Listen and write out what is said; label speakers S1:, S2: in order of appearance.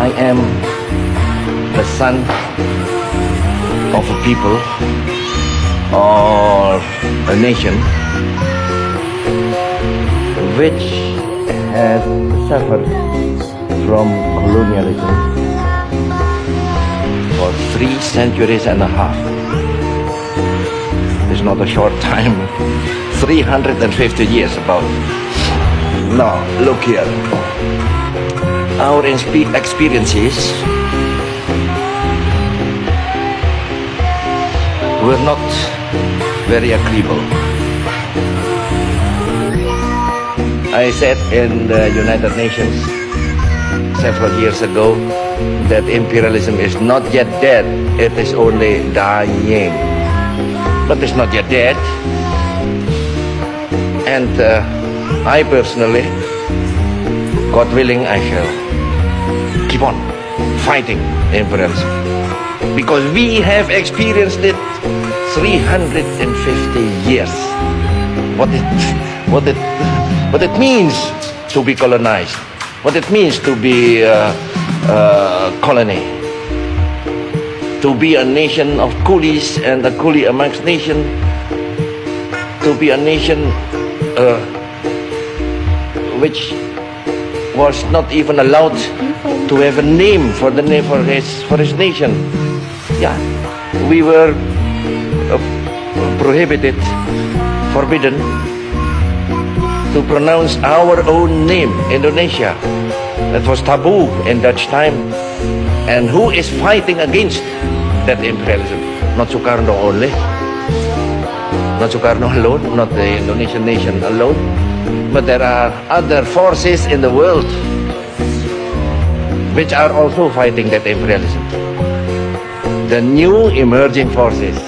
S1: I am the son of a people or a nation which has suffered from colonialism for 3 centuries and a half. It's not a short time, 350 years about. Now, look here. Our experiences were not very agreeable. I said in the United Nations several years ago that imperialism is not yet dead, it is only dying. But it's not yet dead. And I personally, God willing, I shall keep on fighting imperialism. Because we have experienced it 350 years. What it means to be colonized, what it means to be a colony, to be a nation of coolies and a coolie amongst nations, to be a nation which was not even allowed to have a name for his nation. Yeah, we were prohibited, forbidden to pronounce our own name, Indonesia. That was taboo in Dutch time. And who is fighting against that imperialism? Not Sukarno only, not Sukarno alone, not the Indonesian nation alone, but there are other forces in the world which are also fighting that imperialism. The new emerging forces.